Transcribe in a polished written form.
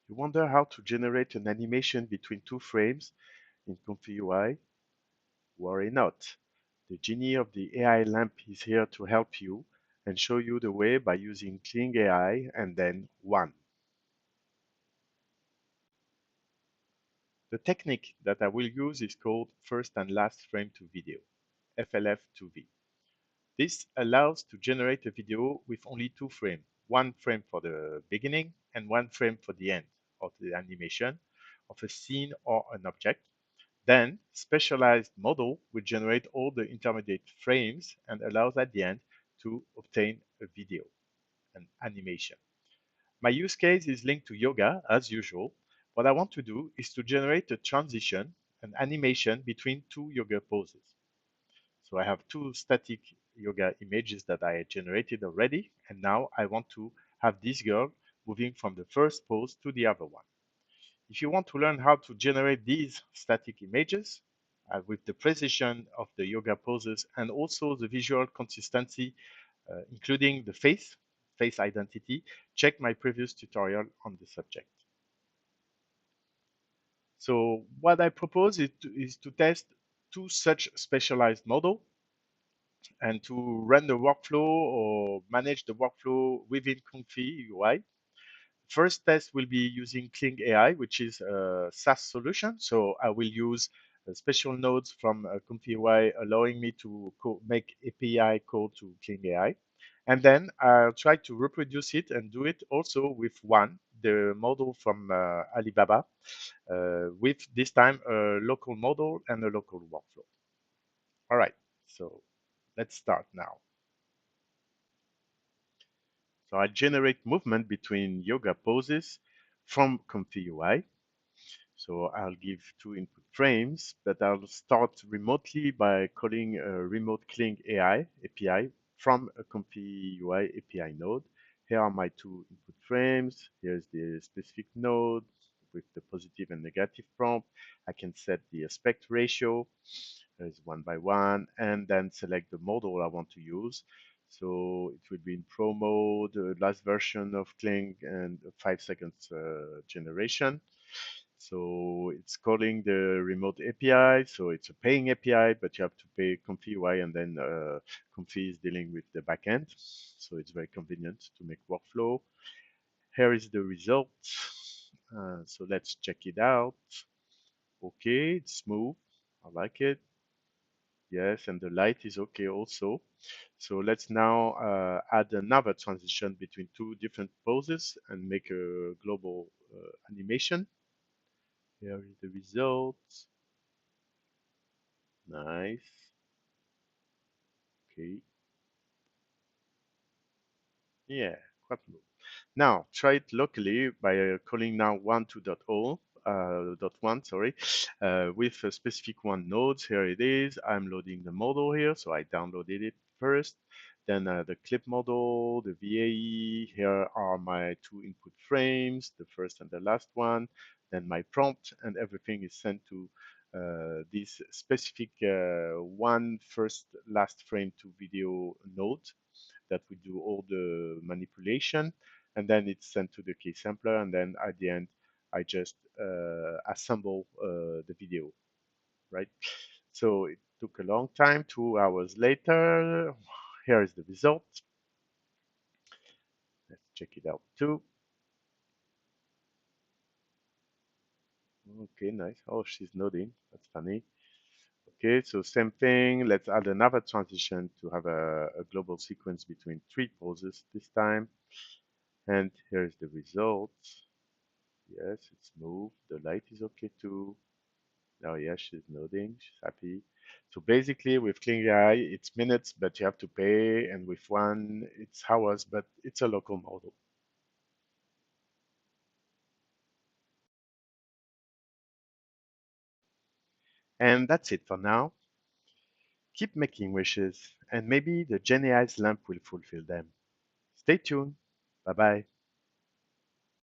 You wonder how to generate an animation between two frames in ComfyUI? Worry not. The Genie of the AI lamp is here to help you and show you the way by using Kling AI and then 1. The technique that I will use is called first and last frame to video, FLF2V. This allows to generate a video with only two frames, one frame for the beginning and one frame for the end of the animation of a scene or an object. Then, specialized model will generate all the intermediate frames and allows at the end to obtain a video, an animation. My use case is linked to yoga as usual. What I want to do is to generate a transition, an animation between two yoga poses. So I have two static yoga images that I generated already, and now I want to have this girl moving from the first pose to the other one. If you want to learn how to generate these static images with the precision of the yoga poses and also the visual consistency, including the face identity, check my previous tutorial on the subject. So what I propose is to test two such specialized models and to run the workflow or manage the workflow within ComfyUI. First test will be using Kling AI, which is a SaaS solution. So I will use special nodes from ComfyUI allowing me to make API call to Kling AI. And then I'll try to reproduce it and do it also with one, the model from Alibaba, with this time a local model and a local workflow. All right, so let's start now. So I generate movement between yoga poses from ComfyUI. So I'll give two input frames, but I'll start remotely by calling a remote Kling AI API from a ComfyUI API node. Here are my two input frames. Here's the specific node with the positive and negative prompt. I can set the aspect ratio. There's 1 by 1, and then select the model I want to use. So it will be in Pro mode, last version of Kling, and 5 seconds generation. So it's calling the remote API. So it's a paying API, but you have to pay ComfyUI, and then Comfy is dealing with the backend. So it's very convenient to make workflow. Here is the result. So let's check it out. Okay, it's smooth. I like it. Yes, and the light is okay also. So let's now add another transition between two different poses and make a global animation. Here is the result. Nice. Okay. Yeah, quite low. Now try it locally by calling now 1.2.0 .1, sorry, with a specific one nodes. Here it is. I'm loading the model here, so I downloaded it first. Then the clip model, the VAE. Here are my two input frames, the first and the last one. Then my prompt, and everything is sent to this specific one first last frame to video node that will do all the manipulation, and then it's sent to the key sampler, and then at the end I just assemble the video, right? So it took a long time. 2 hours later, here is the result. Let's check it out too. Okay, nice. Oh, she's nodding. That's funny. Okay, so same thing. Let's add another transition to have a global sequence between three poses this time. And here's the result. Yes, it's moved. The light is okay too. Oh yeah, she's nodding. She's happy. So basically, with Kling AI, it's minutes, but you have to pay, and with one, it's hours, but it's a local model. And that's it for now. Keep making wishes, and maybe the Genie AI's lamp will fulfill them. Stay tuned. Bye bye.